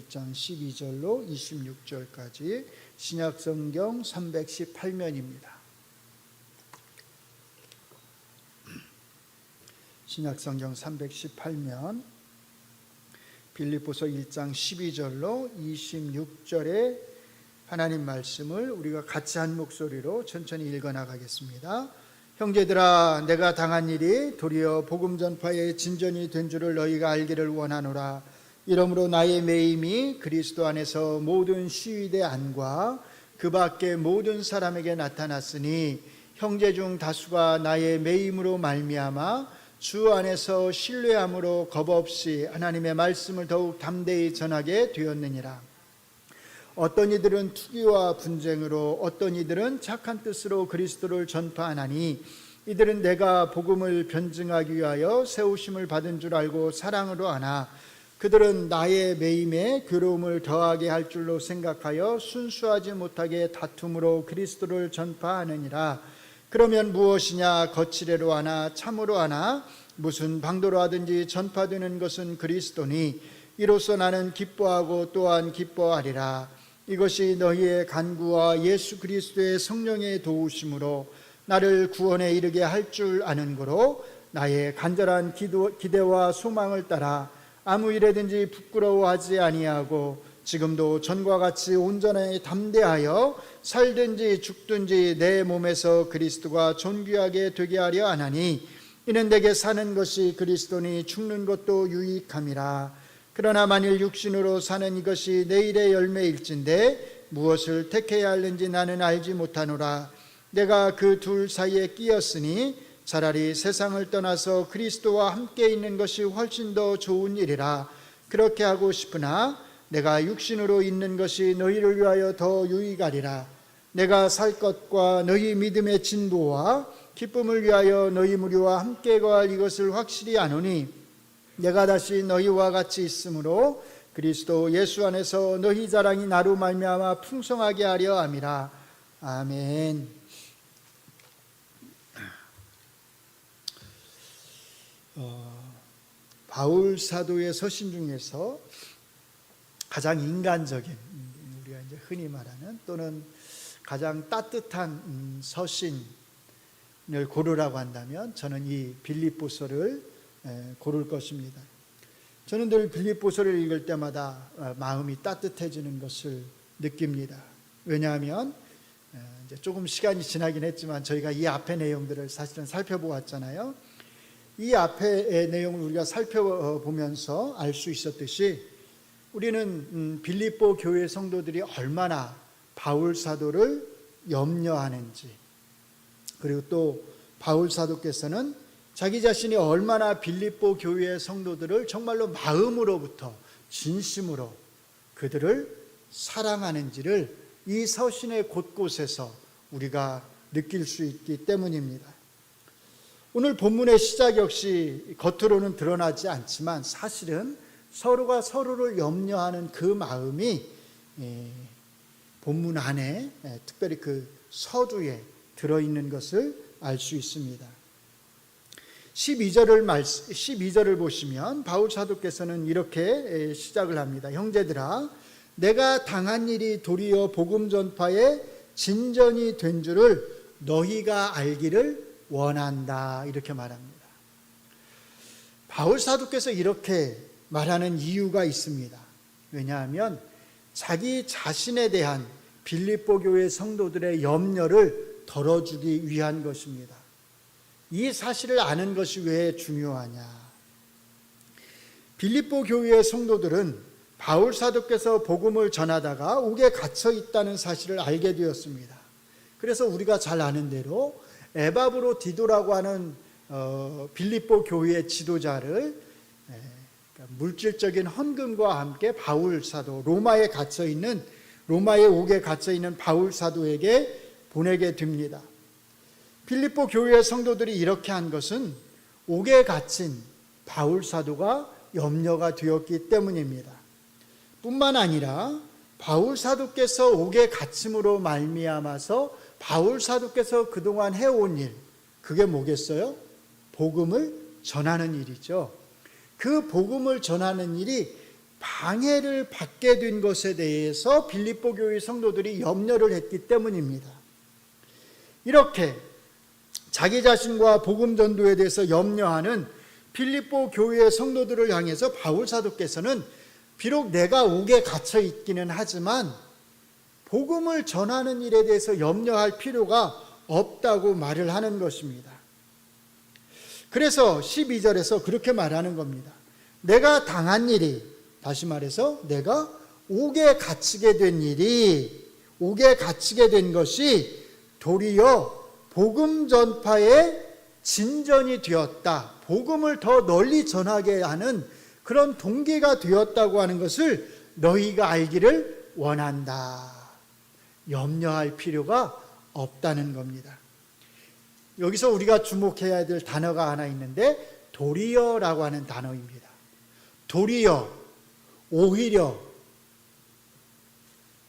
1장 12절로 26절까지 신약성경 318면입니다. 신약성경 318면 빌립보서 1장 12절로 26절의 하나님 말씀을 우리가 같이 한 목소리로 천천히 읽어나가겠습니다. 형제들아, 내가 당한 일이 도리어 복음 전파의 진전이 된 줄을 너희가 알기를 원하노라. 이러므로 나의 매임이 그리스도 안에서 모든 시위대 안과 그 밖의 모든 사람에게 나타났으니 형제 중 다수가 나의 매임으로 말미암아 주 안에서 신뢰함으로 겁없이 하나님의 말씀을 더욱 담대히 전하게 되었느니라. 어떤 이들은 투기와 분쟁으로, 어떤 이들은 착한 뜻으로 그리스도를 전파하나니 이들은 내가 복음을 변증하기 위하여 세우심을 받은 줄 알고 사랑으로 하나 그들은 나의 매임에 괴로움을 더하게 할 줄로 생각하여 순수하지 못하게 다툼으로 그리스도를 전파하느니라. 그러면 무엇이냐? 거칠애로 하나 참으로 하나 무슨 방도로 하든지 전파되는 것은 그리스도니 이로써 나는 기뻐하고 또한 기뻐하리라. 이것이 너희의 간구와 예수 그리스도의 성령의 도우심으로 나를 구원에 이르게 할 줄 아는 거로 나의 간절한 기대와 소망을 따라 아무 일에든지 부끄러워하지 아니하고 지금도 전과 같이 온전히 담대하여 살든지 죽든지 내 몸에서 그리스도가 존귀하게 되게 하려 하나니 이는 내게 사는 것이 그리스도니 죽는 것도 유익함이라. 그러나 만일 육신으로 사는 이것이 내일의 열매일진데 무엇을 택해야 하는지 나는 알지 못하노라. 내가 그 둘 사이에 끼었으니 차라리 세상을 떠나서 그리스도와 함께 있는 것이 훨씬 더 좋은 일이라. 그렇게 하고 싶으나 내가 육신으로 있는 것이 너희를 위하여 더 유익하리라. 내가 살 것과 너희 믿음의 진보와 기쁨을 위하여 너희 무리와 함께 거할 이것을 확실히 아노니 내가 다시 너희와 같이 있으므로 그리스도 예수 안에서 너희 자랑이 나로 말미암아 풍성하게 하려 함이라. 아멘. 바울 사도의 서신 중에서 가장 인간적인, 우리가 이제 흔히 말하는 또는 가장 따뜻한 서신을 고르라고 한다면 저는 이 빌립보서를 고를 것입니다. 저는 늘 빌립보서를 읽을 때마다 마음이 따뜻해지는 것을 느낍니다. 왜냐하면 이제 조금 시간이 지나긴 했지만 저희가 이 앞의 내용들을 사실은 살펴보았잖아요. 이 앞의 내용을 우리가 살펴보면서 알 수 있었듯이 우리는 빌립보 교회 성도들이 얼마나 바울 사도를 염려하는지, 그리고 또 바울 사도께서는 자기 자신이 얼마나 빌립보 교회의 성도들을 정말로 마음으로부터 진심으로 그들을 사랑하는지를 이 서신의 곳곳에서 우리가 느낄 수 있기 때문입니다. 오늘 본문의 시작 역시 겉으로는 드러나지 않지만 사실은 서로가 서로를 염려하는 그 마음이 본문 안에 특별히 그 서두에 들어있는 것을 알 수 있습니다. 12절을 보시면 바울 사도께서는 이렇게 시작을 합니다. 형제들아, 내가 당한 일이 도리어 복음 전파의 진전이 된 줄을 너희가 알기를 원한다. 이렇게 말합니다. 바울 사도께서 이렇게 말하는 이유가 있습니다. 왜냐하면 자기 자신에 대한 빌립보 교회 성도들의 염려를 덜어주기 위한 것입니다. 이 사실을 아는 것이 왜 중요하냐? 빌립보 교회의 성도들은 바울 사도께서 복음을 전하다가 옥에 갇혀 있다는 사실을 알게 되었습니다. 그래서 우리가 잘 아는 대로 에바브로디도라고 하는 빌립보 교회의 지도자를 물질적인 헌금과 함께 바울 사도, 로마의 옥에 갇혀 있는 바울 사도에게 보내게 됩니다. 빌립보 교회의 성도들이 이렇게 한 것은 옥에 갇힌 바울 사도가 염려가 되었기 때문입니다. 뿐만 아니라 바울 사도께서 옥에 갇힘으로 말미암아서 바울 사도께서 그동안 해온 일, 그게 뭐겠어요? 복음을 전하는 일이죠. 그 복음을 전하는 일이 방해를 받게 된 것에 대해서 빌립보 교회 성도들이 염려를 했기 때문입니다. 이렇게 자기 자신과 복음 전도에 대해서 염려하는 빌립보 교회의 성도들을 향해서 바울 사도께서는 비록 내가 옥에 갇혀 있기는 하지만 복음을 전하는 일에 대해서 염려할 필요가 없다고 말을 하는 것입니다. 그래서 12절에서 그렇게 말하는 겁니다. 내가 당한 일이, 다시 말해서 내가 옥에 갇히게 된 일이, 옥에 갇히게 된 것이 도리어 복음 전파의 진전이 되었다. 복음을 더 널리 전하게 하는 그런 동기가 되었다고 하는 것을 너희가 알기를 원한다. 염려할 필요가 없다는 겁니다. 여기서 우리가 주목해야 될 단어가 하나 있는데 도리어라고 하는 단어입니다. 도리어, 오히려,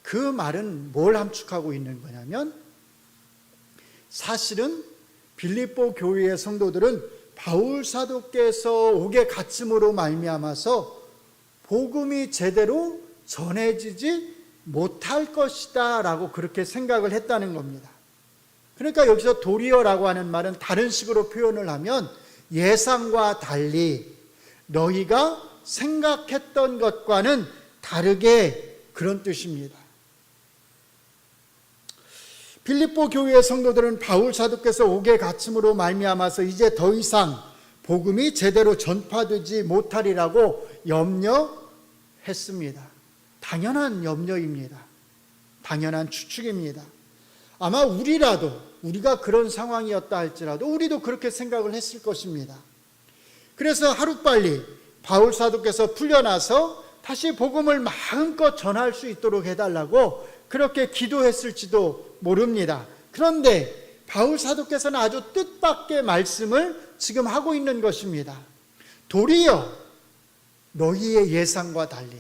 그 말은 뭘 함축하고 있는 거냐면 사실은 빌립보 교회의 성도들은 바울 사도께서 옥에 갇힘으로 말미암아서 복음이 제대로 전해지지 못할 것이다 라고 그렇게 생각을 했다는 겁니다. 그러니까 여기서 도리어라고 하는 말은 다른 식으로 표현을 하면 예상과 달리 너희가 생각했던 것과는 다르게, 그런 뜻입니다. 빌립보 교회의 성도들은 바울 사도께서 옥에 갇힘으로 말미암아서 이제 더 이상 복음이 제대로 전파되지 못하리라고 염려했습니다. 당연한 염려입니다. 당연한 추측입니다. 아마 우리가 그런 상황이었다 할지라도 우리도 그렇게 생각을 했을 것입니다. 그래서 하루빨리 바울 사도께서 풀려나서 다시 복음을 마음껏 전할 수 있도록 해달라고 그렇게 기도했을지도 모릅니다. 그런데 바울 사도께서는 아주 뜻밖의 말씀을 지금 하고 있는 것입니다. 도리어 너희의 예상과 달리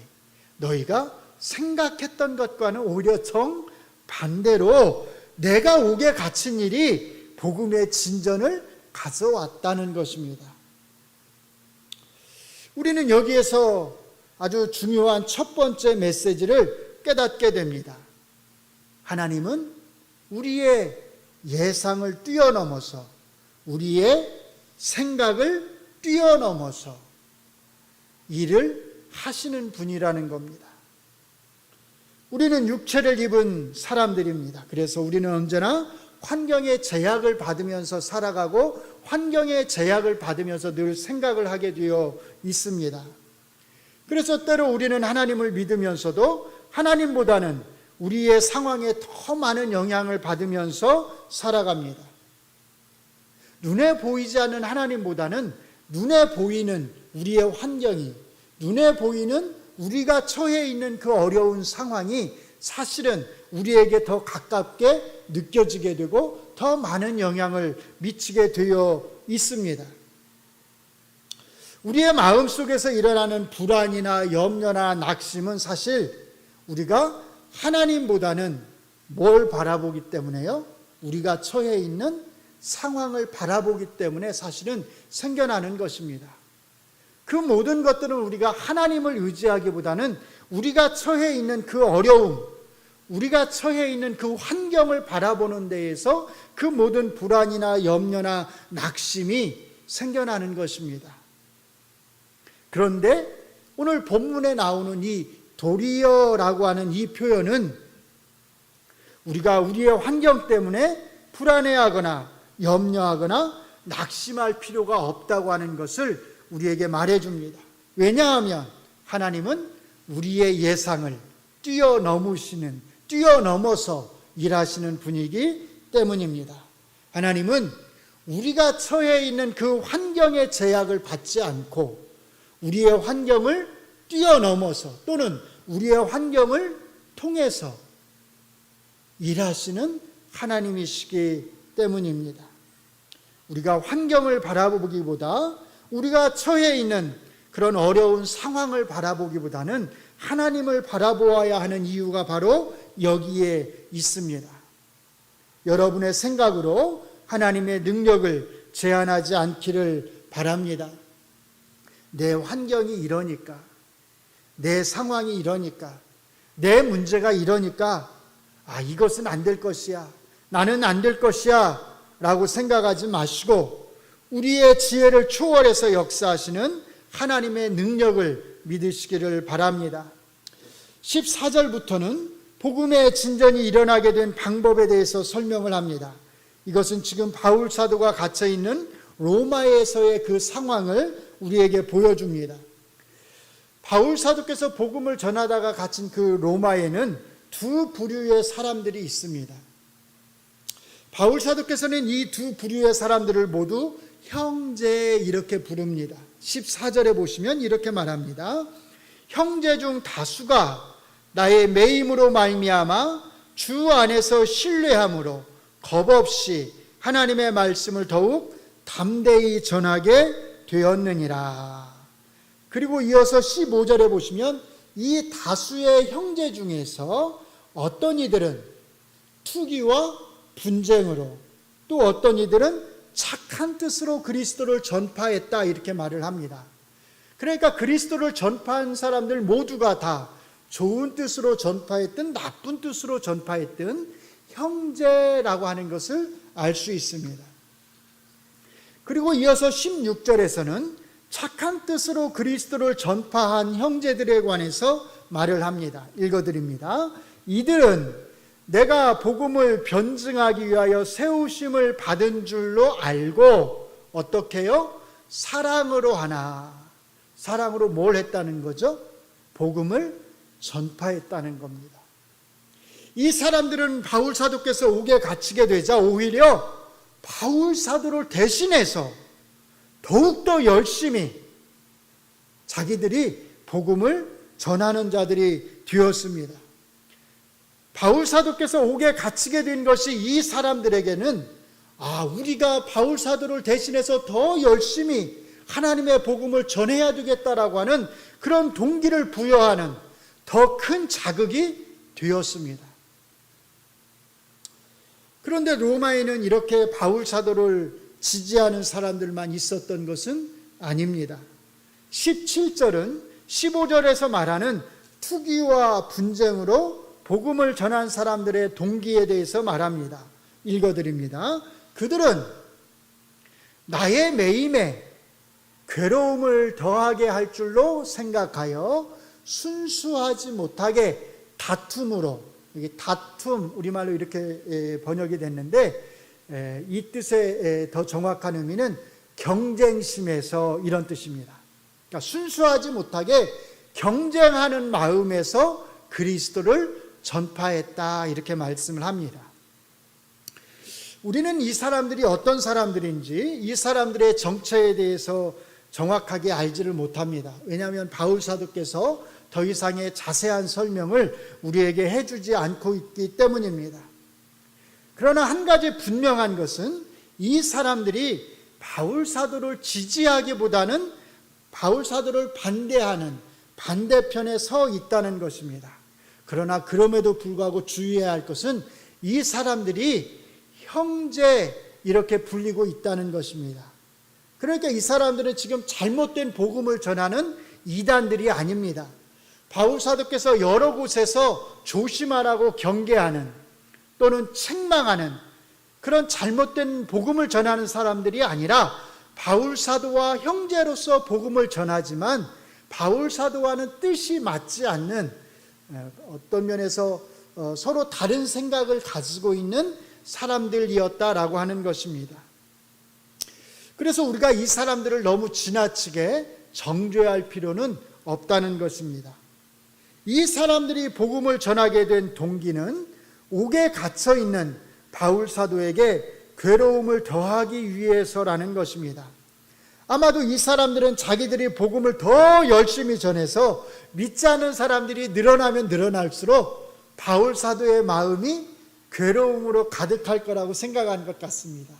너희가 생각했던 것과는 오히려 정반대로 내가 옥에 갇힌 일이 복음의 진전을 가져왔다는 것입니다. 우리는 여기에서 아주 중요한 첫 번째 메시지를 깨닫게 됩니다. 하나님은 우리의 예상을 뛰어넘어서, 우리의 생각을 뛰어넘어서 일을 하시는 분이라는 겁니다. 우리는 육체를 입은 사람들입니다. 그래서 우리는 언제나 환경의 제약을 받으면서 살아가고 환경의 제약을 받으면서 늘 생각을 하게 되어 있습니다. 그래서 때로 우리는 하나님을 믿으면서도 하나님보다는 우리의 상황에 더 많은 영향을 받으면서 살아갑니다. 눈에 보이지 않는 하나님보다는 눈에 보이는 우리의 환경이, 눈에 보이는 우리가 처해 있는 그 어려운 상황이 사실은 우리에게 더 가깝게 느껴지게 되고 더 많은 영향을 미치게 되어 있습니다. 우리의 마음속에서 일어나는 불안이나 염려나 낙심은 사실 우리가 하나님보다는 뭘 바라보기 때문에요? 우리가 처해 있는 상황을 바라보기 때문에 사실은 생겨나는 것입니다. 그 모든 것들은 우리가 하나님을 의지하기보다는 우리가 처해 있는 그 어려움, 우리가 처해 있는 그 환경을 바라보는 데에서 그 모든 불안이나 염려나 낙심이 생겨나는 것입니다. 그런데 오늘 본문에 나오는 이 도리어라고 하는 이 표현은 우리가 우리의 환경 때문에 불안해하거나 염려하거나 낙심할 필요가 없다고 하는 것을 우리에게 말해줍니다. 왜냐하면 하나님은 우리의 예상을 뛰어넘어서 일하시는 분이기 때문입니다. 하나님은 우리가 처해 있는 그 환경의 제약을 받지 않고 우리의 환경을 뛰어넘어서 또는 우리의 환경을 통해서 일하시는 하나님이시기 때문입니다. 우리가 환경을 바라보기보다 우리가 처해 있는 그런 어려운 상황을 바라보기보다는 하나님을 바라보아야 하는 이유가 바로 여기에 있습니다. 여러분의 생각으로 하나님의 능력을 제한하지 않기를 바랍니다. 내 환경이 이러니까, 내 상황이 이러니까, 내 문제가 이러니까 이것은 안 될 것이야, 나는 안 될 것이야 라고 생각하지 마시고 우리의 지혜를 초월해서 역사하시는 하나님의 능력을 믿으시기를 바랍니다. 14절부터는 복음의 진전이 일어나게 된 방법에 대해서 설명을 합니다. 이것은 지금 바울 사도가 갇혀 있는 로마에서의 그 상황을 우리에게 보여줍니다. 바울 사도께서 복음을 전하다가 갇힌 그 로마에는 두 부류의 사람들이 있습니다. 바울 사도께서는 이 두 부류의 사람들을 모두 형제 이렇게 부릅니다. 14절에 보시면 이렇게 말합니다. 형제 중 다수가 나의 매임으로 말미암아 주 안에서 신뢰함으로 겁없이 하나님의 말씀을 더욱 담대히 전하게 되었느니라. 그리고 이어서 15절에 보시면 이 다수의 형제 중에서 어떤 이들은 투기와 분쟁으로, 또 어떤 이들은 착한 뜻으로 그리스도를 전파했다 이렇게 말을 합니다. 그러니까 그리스도를 전파한 사람들 모두가 다 좋은 뜻으로 전파했든 나쁜 뜻으로 전파했든 형제라고 하는 것을 알 수 있습니다. 그리고 이어서 16절에서는 착한 뜻으로 그리스도를 전파한 형제들에 관해서 말을 합니다. 읽어드립니다. 이들은 내가 복음을 변증하기 위하여 세우심을 받은 줄로 알고 어떻게 해요? 사랑으로 하나. 사랑으로 뭘 했다는 거죠? 복음을 전파했다는 겁니다. 이 사람들은 바울 사도께서 옥에 갇히게 되자 오히려 바울 사도를 대신해서 더욱더 열심히 자기들이 복음을 전하는 자들이 되었습니다. 바울 사도께서 옥에 갇히게 된 것이 이 사람들에게는 우리가 바울 사도를 대신해서 더 열심히 하나님의 복음을 전해야 되겠다라고 하는 그런 동기를 부여하는 더 큰 자극이 되었습니다. 그런데 로마에는 이렇게 바울 사도를 지지하는 사람들만 있었던 것은 아닙니다. 17절은 15절에서 말하는 투기와 분쟁으로 복음을 전한 사람들의 동기에 대해서 말합니다. 읽어드립니다. 그들은 나의 매임에 괴로움을 더하게 할 줄로 생각하여 순수하지 못하게 다툼으로, 이게 다툼 우리말로 이렇게 번역이 됐는데 이 뜻의 더 정확한 의미는 경쟁심에서 이런 뜻입니다. 그러니까 순수하지 못하게 경쟁하는 마음에서 그리스도를 전파했다 이렇게 말씀을 합니다. 우리는 이 사람들이 어떤 사람들인지 이 사람들의 정체에 대해서 정확하게 알지를 못합니다. 왜냐하면 바울 사도께서 더 이상의 자세한 설명을 우리에게 해주지 않고 있기 때문입니다. 그러나 한 가지 분명한 것은 이 사람들이 바울 사도를 지지하기보다는 바울 사도를 반대하는 반대편에 서 있다는 것입니다. 그러나 그럼에도 불구하고 주의해야 할 것은 이 사람들이 형제 이렇게 불리고 있다는 것입니다. 그러니까 이 사람들은 지금 잘못된 복음을 전하는 이단들이 아닙니다. 바울 사도께서 여러 곳에서 조심하라고 경계하는 또는 책망하는 그런 잘못된 복음을 전하는 사람들이 아니라 바울 사도와 형제로서 복음을 전하지만 바울 사도와는 뜻이 맞지 않는 어떤 면에서 서로 다른 생각을 가지고 있는 사람들이었다라고 하는 것입니다. 그래서 우리가 이 사람들을 너무 지나치게 정죄할 필요는 없다는 것입니다. 이 사람들이 복음을 전하게 된 동기는 옥에 갇혀 있는 바울 사도에게 괴로움을 더하기 위해서라는 것입니다. 아마도 이 사람들은 자기들이 복음을 더 열심히 전해서 믿지 않는 사람들이 늘어나면 늘어날수록 바울 사도의 마음이 괴로움으로 가득할 거라고 생각한 것 같습니다.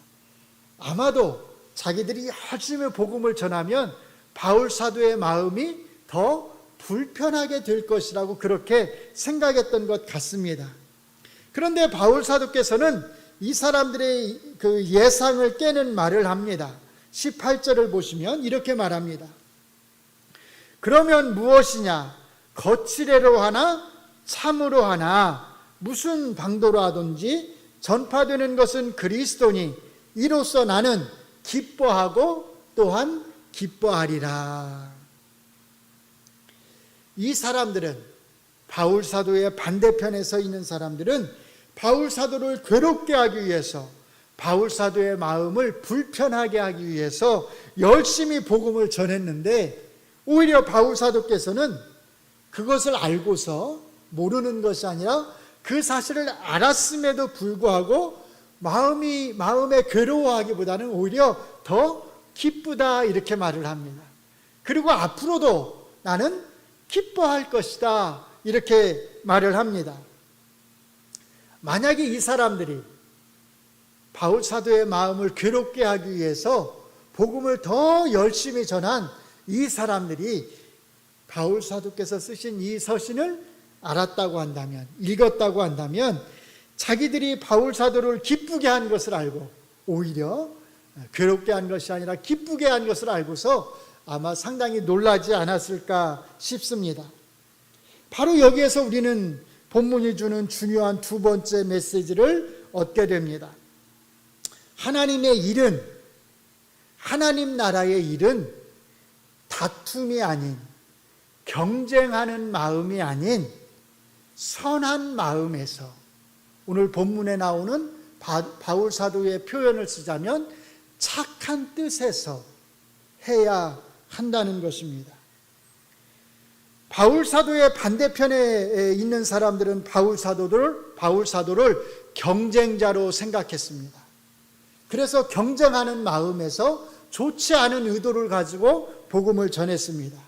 아마도 자기들이 열심히 복음을 전하면 바울 사도의 마음이 더 불편하게 될 것이라고 그렇게 생각했던 것 같습니다. 그런데 바울 사도께서는 이 사람들의 그 예상을 깨는 말을 합니다. 18절을 보시면 이렇게 말합니다. 그러면 무엇이냐? 거칠애로 하나 참으로 하나 무슨 방도로 하든지 전파되는 것은 그리스도니 이로써 나는 기뻐하고 또한 기뻐하리라. 이 사람들은, 바울 사도의 반대편에 서 있는 사람들은 바울 사도를 괴롭게 하기 위해서, 바울 사도의 마음을 불편하게 하기 위해서 열심히 복음을 전했는데, 오히려 바울 사도께서는 그것을 알고서 모르는 것이 아니라 그 사실을 알았음에도 불구하고 마음에 괴로워하기보다는 오히려 더 기쁘다 이렇게 말을 합니다. 그리고 앞으로도 나는 기뻐할 것이다 이렇게 말을 합니다. 만약에 이 사람들이 바울 사도의 마음을 괴롭게 하기 위해서 복음을 더 열심히 전한 이 사람들이 바울 사도께서 쓰신 이 서신을 알았다고 한다면, 읽었다고 한다면 자기들이 바울 사도를 기쁘게 한 것을 알고, 오히려 괴롭게 한 것이 아니라 기쁘게 한 것을 알고서 아마 상당히 놀라지 않았을까 싶습니다. 바로 여기에서 우리는 본문이 주는 중요한 두 번째 메시지를 얻게 됩니다. 하나님의 일은, 하나님 나라의 일은 다툼이 아닌, 경쟁하는 마음이 아닌 선한 마음에서, 오늘 본문에 나오는 바울 사도의 표현을 쓰자면 착한 뜻에서 해야 한다는 것입니다. 바울 사도의 반대편에 있는 사람들은 바울 사도를 경쟁자로 생각했습니다. 그래서 경쟁하는 마음에서 좋지 않은 의도를 가지고 복음을 전했습니다.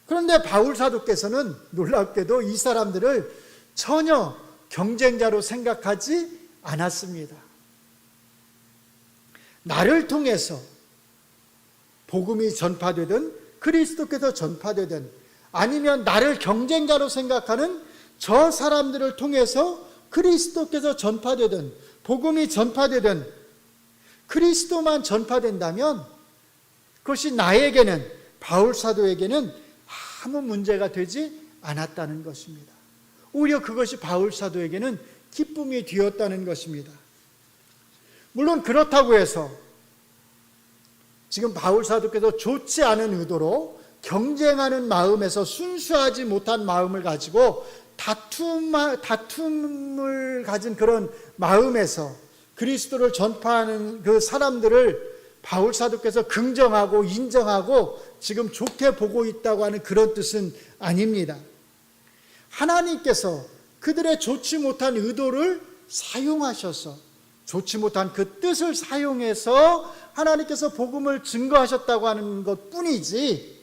그런데 바울 사도께서는 놀랍게도 이 사람들을 전혀 경쟁자로 생각하지 않았습니다. 나를 통해서 복음이 전파되든 그리스도께서 전파되든, 아니면 나를 경쟁자로 생각하는 저 사람들을 통해서 그리스도께서 전파되든 복음이 전파되든 그리스도만 전파된다면 그것이 나에게는, 바울 사도에게는 아무 문제가 되지 않았다는 것입니다. 오히려 그것이 바울 사도에게는 기쁨이 되었다는 것입니다. 물론 그렇다고 해서 지금 바울 사도께서 좋지 않은 의도로 경쟁하는 마음에서 순수하지 못한 마음을 가지고 다툼을 가진 그런 마음에서 그리스도를 전파하는 그 사람들을 바울 사도께서 긍정하고 인정하고 지금 좋게 보고 있다고 하는 그런 뜻은 아닙니다. 하나님께서 그들의 좋지 못한 의도를 사용하셔서, 좋지 못한 그 뜻을 사용해서 하나님께서 복음을 증거하셨다고 하는 것 뿐이지,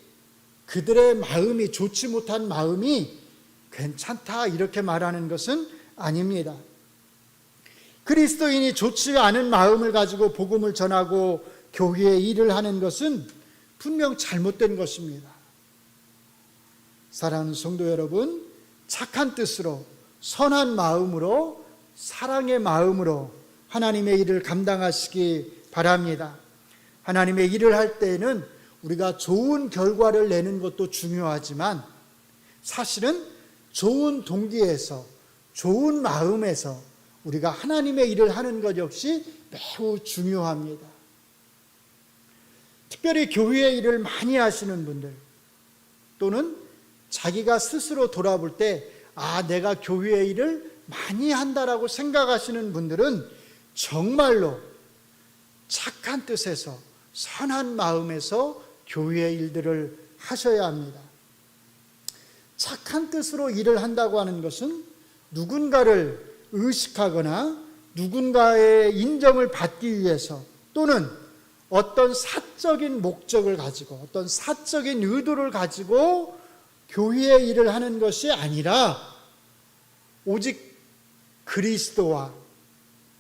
그들의 마음이, 좋지 못한 마음이 괜찮다 이렇게 말하는 것은 아닙니다. 그리스도인이 좋지 않은 마음을 가지고 복음을 전하고 교회의 일을 하는 것은 분명 잘못된 것입니다. 사랑하는 성도 여러분, 착한 뜻으로, 선한 마음으로, 사랑의 마음으로 하나님의 일을 감당하시기 바랍니다. 하나님의 일을 할 때에는 우리가 좋은 결과를 내는 것도 중요하지만 사실은 좋은 동기에서, 좋은 마음에서 우리가 하나님의 일을 하는 것 역시 매우 중요합니다. 특별히 교회의 일을 많이 하시는 분들, 또는 자기가 스스로 돌아볼 때 내가 교회의 일을 많이 한다라고 생각하시는 분들은 정말로 착한 뜻에서, 선한 마음에서 교회의 일들을 하셔야 합니다. 착한 뜻으로 일을 한다고 하는 것은 누군가를 의식하거나 누군가의 인정을 받기 위해서, 또는 어떤 사적인 목적을 가지고, 어떤 사적인 의도를 가지고 교회의 일을 하는 것이 아니라 오직 그리스도와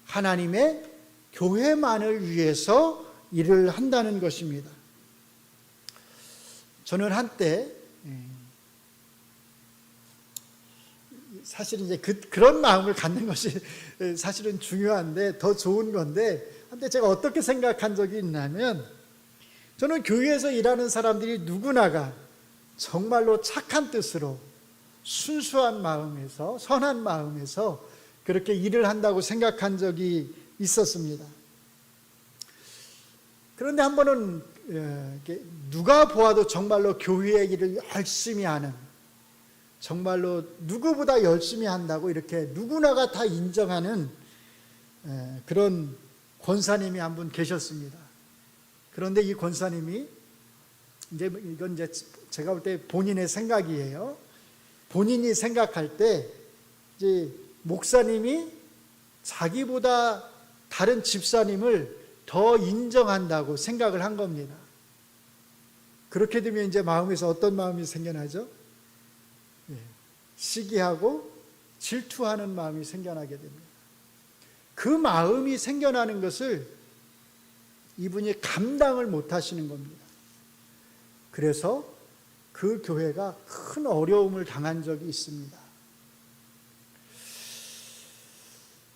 하나님의 교회만을 위해서 일을 한다는 것입니다. 저는 한때 사실 이제 그런 마음을 갖는 것이 사실은 중요한데, 더 좋은 건데, 한때 제가 어떻게 생각한 적이 있냐면, 저는 교회에서 일하는 사람들이 누구나가 정말로 착한 뜻으로 순수한 마음에서, 선한 마음에서 그렇게 일을 한다고 생각한 적이 있었습니다. 그런데 한 번은 누가 보아도 정말로 교회의 일을 열심히 하는, 정말로 누구보다 열심히 한다고 이렇게 누구나가 다 인정하는 그런 권사님이 한 분 계셨습니다. 그런데 이 권사님이 이건 이제 제가 볼 때 본인의 생각이에요. 본인이 생각할 때 이제 목사님이 자기보다 다른 집사님을 더 인정한다고 생각을 한 겁니다. 그렇게 되면 이제 마음에서 어떤 마음이 생겨나죠? 시기하고 질투하는 마음이 생겨나게 됩니다. 그 마음이 생겨나는 것을 이분이 감당을 못 하시는 겁니다. 그래서 그 교회가 큰 어려움을 당한 적이 있습니다.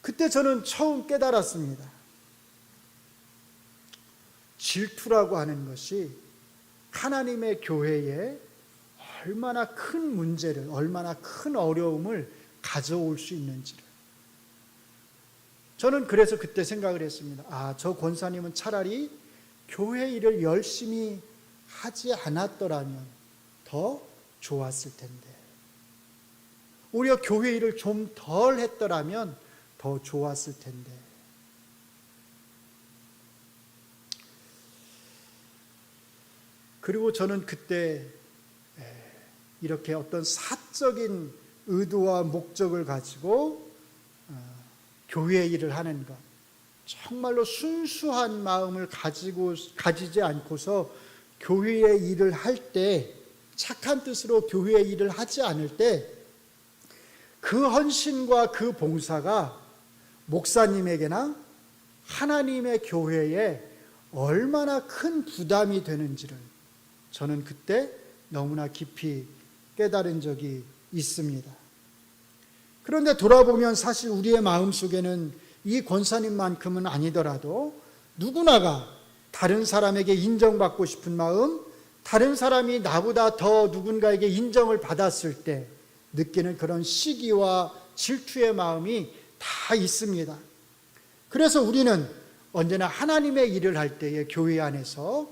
그때 저는 처음 깨달았습니다. 질투라고 하는 것이 하나님의 교회에 얼마나 큰 문제를, 얼마나 큰 어려움을 가져올 수 있는지를. 저는 그래서 그때 생각을 했습니다. 저 권사님은 차라리 교회 일을 열심히 하지 않았더라면 더 좋았을 텐데, 오히려 교회 일을 좀 덜 했더라면 더 좋았을 텐데. 그리고 저는 그때 이렇게 어떤 사적인 의도와 목적을 가지고 교회 일을 하는 것, 정말로 순수한 마음을 가지지 않고서 교회의 일을 할 때, 착한 뜻으로 교회의 일을 하지 않을 때 그 헌신과 그 봉사가 목사님에게나 하나님의 교회에 얼마나 큰 부담이 되는지를 저는 그때 너무나 깊이 깨달은 적이 있습니다. 그런데 돌아보면 사실 우리의 마음속에는 이 권사님만큼은 아니더라도 누구나가 다른 사람에게 인정받고 싶은 마음, 다른 사람이 나보다 더 누군가에게 인정을 받았을 때 느끼는 그런 시기와 질투의 마음이 다 있습니다. 그래서 우리는 언제나 하나님의 일을 할 때에 교회 안에서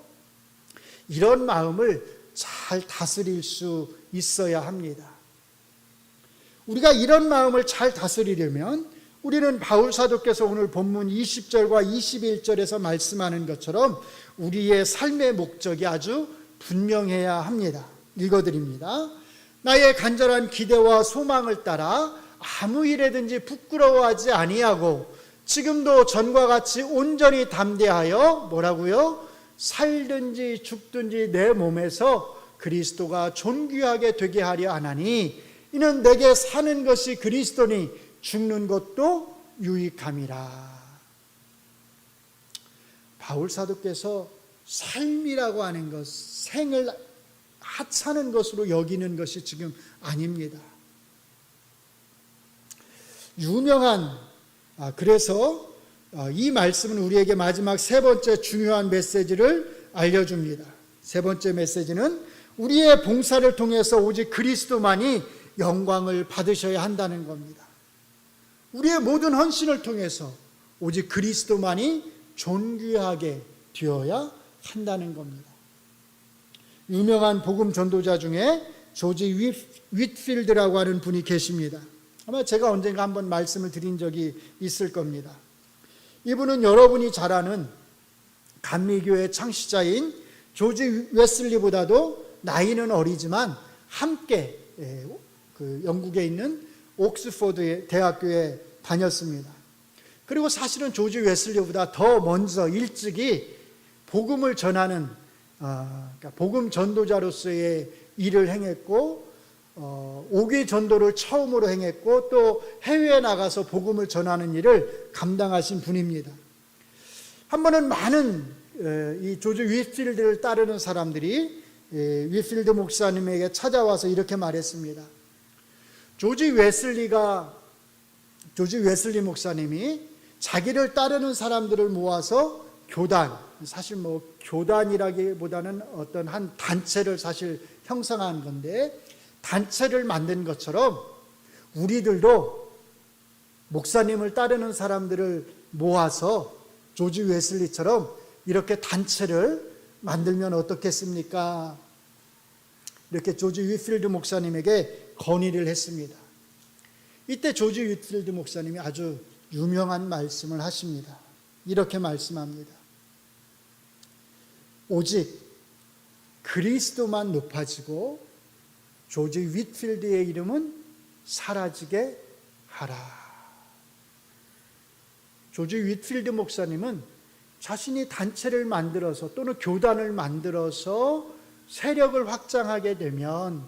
이런 마음을 잘 다스릴 수 있어야 합니다. 우리가 이런 마음을 잘 다스리려면 우리는 바울 사도께서 오늘 본문 20절과 21절에서 말씀하는 것처럼 우리의 삶의 목적이 아주 분명해야 합니다. 읽어드립니다. 나의 간절한 기대와 소망을 따라 아무 일에든지 부끄러워하지 아니하고 지금도 전과 같이 온전히 담대하여 뭐라고요? 살든지 죽든지 내 몸에서 그리스도가 존귀하게 되게 하려 하나니 이는 내게 사는 것이 그리스도니 죽는 것도 유익함이라. 바울 사도께서 삶이라고 하는 것, 생을 하찮은 것으로 여기는 것이 지금 아닙니다. 그래서 이 말씀은 우리에게 마지막 세 번째 중요한 메시지를 알려줍니다. 세 번째 메시지는 우리의 봉사를 통해서 오직 그리스도만이 영광을 받으셔야 한다는 겁니다. 우리의 모든 헌신을 통해서 오직 그리스도만이 존귀하게 되어야 한다는 겁니다. 유명한 복음 전도자 중에 조지 윗필드라고 하는 분이 계십니다. 아마 제가 언젠가 한번 말씀을 드린 적이 있을 겁니다. 이분은 여러분이 잘 아는 감리교회 창시자인 조지 웨슬리보다도 나이는 어리지만 함께 영국에 있는 옥스포드 대학교에 다녔습니다. 그리고 사실은 조지 웨슬리보다 더 먼저 일찍이 복음을 전하는 그러니까 복음 전도자로서의 일을 행했고 오기 전도를 처음으로 행했고 또 해외에 나가서 복음을 전하는 일을 감당하신 분입니다. 한 번은 많은 이 조지 윗필드를 따르는 사람들이 윗필드 목사님에게 찾아와서 이렇게 말했습니다. 조지 웨슬리 목사님이 자기를 따르는 사람들을 모아서 교단, 사실 교단이라기보다는 어떤 한 단체를 사실 형성한 건데 단체를 만든 것처럼 우리들도 목사님을 따르는 사람들을 모아서 조지 웨슬리처럼 이렇게 단체를 만들면 어떻겠습니까? 이렇게 조지 휘필드 목사님에게 건의를 했습니다. 이때 조지 휘필드 목사님이 아주 유명한 말씀을 하십니다. 이렇게 말씀합니다. 오직 그리스도만 높아지고 조지 휘필드의 이름은 사라지게 하라. 조지 휘필드 목사님은 자신이 단체를 만들어서 또는 교단을 만들어서 세력을 확장하게 되면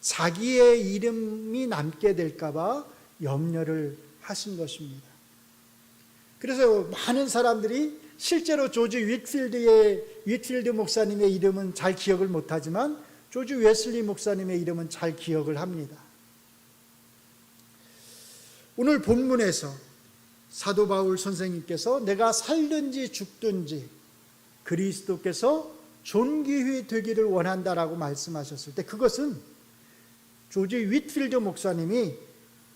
자기의 이름이 남게 될까 봐 염려를 하신 것입니다. 그래서 많은 사람들이 실제로 조지 휘필드 목사님의 이름은 잘 기억을 못하지만 조지 웨슬리 목사님의 이름은 잘 기억을 합니다. 오늘 본문에서 사도 바울 선생님께서 내가 살든지 죽든지 그리스도께서 존귀히 되기를 원한다라고 말씀하셨을 때 그것은 조지 휘필드 목사님이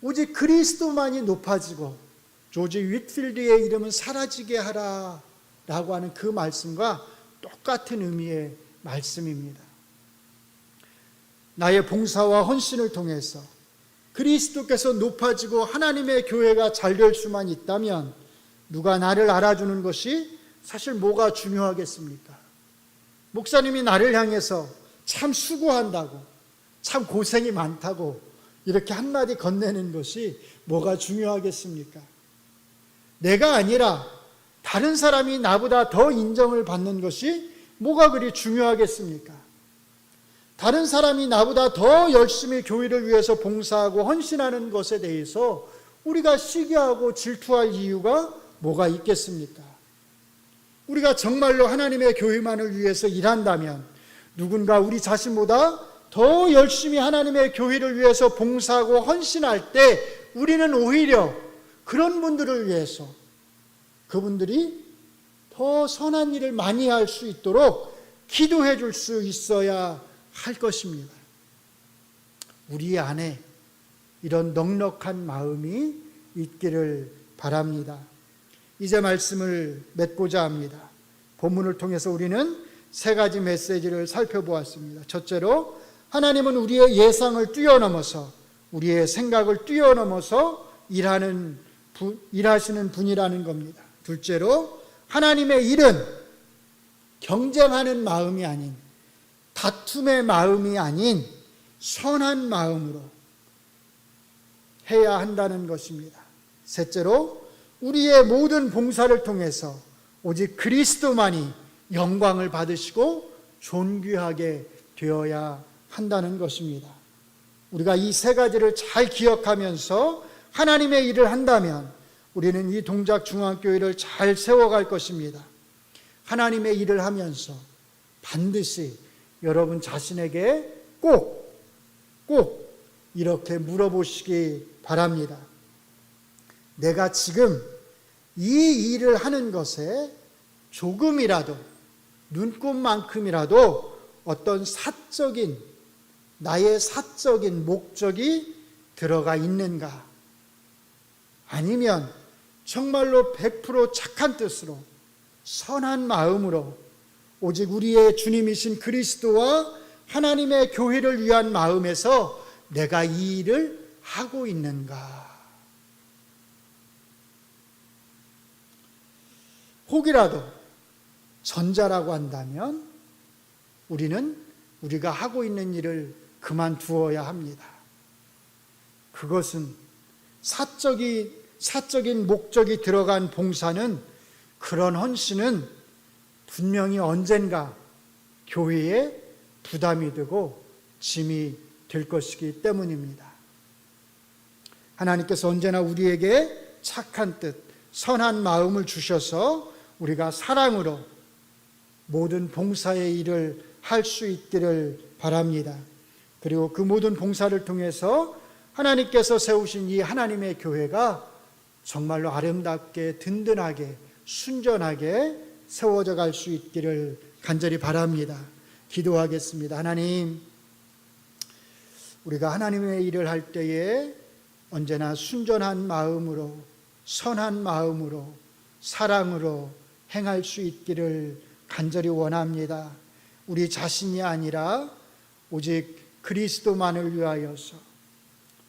오직 그리스도만이 높아지고 조지 휘필드의 이름은 사라지게 하라라고 하는 그 말씀과 똑같은 의미의 말씀입니다. 나의 봉사와 헌신을 통해서 그리스도께서 높아지고 하나님의 교회가 잘 될 수만 있다면 누가 나를 알아주는 것이 사실 뭐가 중요하겠습니까? 목사님이 나를 향해서 참 수고한다고, 참 고생이 많다고 이렇게 한마디 건네는 것이 뭐가 중요하겠습니까? 내가 아니라 다른 사람이 나보다 더 인정을 받는 것이 뭐가 그리 중요하겠습니까? 다른 사람이 나보다 더 열심히 교회를 위해서 봉사하고 헌신하는 것에 대해서 우리가 시기하고 질투할 이유가 뭐가 있겠습니까? 우리가 정말로 하나님의 교회만을 위해서 일한다면 누군가 우리 자신보다 더 열심히 하나님의 교회를 위해서 봉사하고 헌신할 때 우리는 오히려 그런 분들을 위해서 그분들이 더 선한 일을 많이 할 수 있도록 기도해 줄 수 있어야 할 것입니다. 우리 안에 이런 넉넉한 마음이 있기를 바랍니다. 이제 말씀을 맺고자 합니다. 본문을 통해서 우리는 세 가지 메시지를 살펴보았습니다. 첫째로 하나님은 우리의 예상을 뛰어넘어서 우리의 생각을 뛰어넘어서 일하시는 분이라는 겁니다. 둘째로 하나님의 일은 경쟁하는 마음이 아닌 다툼의 마음이 아닌 선한 마음으로 해야 한다는 것입니다. 셋째로 우리의 모든 봉사를 통해서 오직 그리스도만이 영광을 받으시고 존귀하게 되어야 한다는 것입니다. 우리가 이 세 가지를 잘 기억하면서 하나님의 일을 한다면 우리는 이 동작중앙교회를 잘 세워갈 것입니다. 하나님의 일을 하면서 반드시 여러분 자신에게 꼭 이렇게 물어보시기 바랍니다. 내가 지금 이 일을 하는 것에 조금이라도 눈꼽만큼이라도 어떤 나의 사적인 목적이 들어가 있는가? 아니면 정말로 100% 착한 뜻으로 선한 마음으로 오직 우리의 주님이신 그리스도와 하나님의 교회를 위한 마음에서 내가 이 일을 하고 있는가? 혹이라도 전자라고 한다면 우리는 우리가 하고 있는 일을 그만두어야 합니다. 그것은 사적인 목적이 들어간 봉사는, 그런 헌신은 분명히 언젠가 교회에 부담이 되고 짐이 될 것이기 때문입니다. 하나님께서 언제나 우리에게 착한 뜻, 선한 마음을 주셔서 우리가 사랑으로 모든 봉사의 일을 할 수 있기를 바랍니다. 그리고 그 모든 봉사를 통해서 하나님께서 세우신 이 하나님의 교회가 정말로 아름답게 든든하게 순전하게 세워져 갈 수 있기를 간절히 바랍니다. 기도하겠습니다. 하나님, 우리가 하나님의 일을 할 때에 언제나 순전한 마음으로, 선한 마음으로, 사랑으로 행할 수 있기를 간절히 원합니다. 우리 자신이 아니라 오직 그리스도만을 위하여서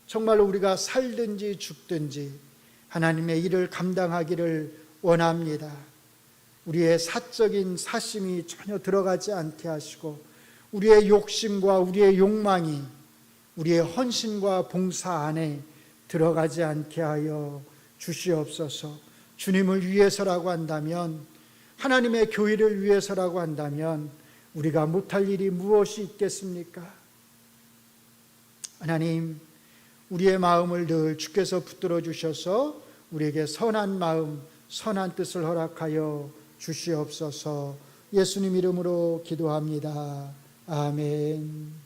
정말로 우리가 살든지 죽든지 하나님의 일을 감당하기를 원합니다. 우리의 사적인 사심이 전혀 들어가지 않게 하시고 우리의 욕심과 우리의 욕망이 우리의 헌신과 봉사 안에 들어가지 않게 하여 주시옵소서. 주님을 위해서라고 한다면, 하나님의 교회를 위해서라고 한다면 우리가 못할 일이 무엇이 있겠습니까? 하나님, 우리의 마음을 늘 주께서 붙들어 주셔서 우리에게 선한 마음, 선한 뜻을 허락하여 주시옵소서. 예수님 이름으로 기도합니다. 아멘.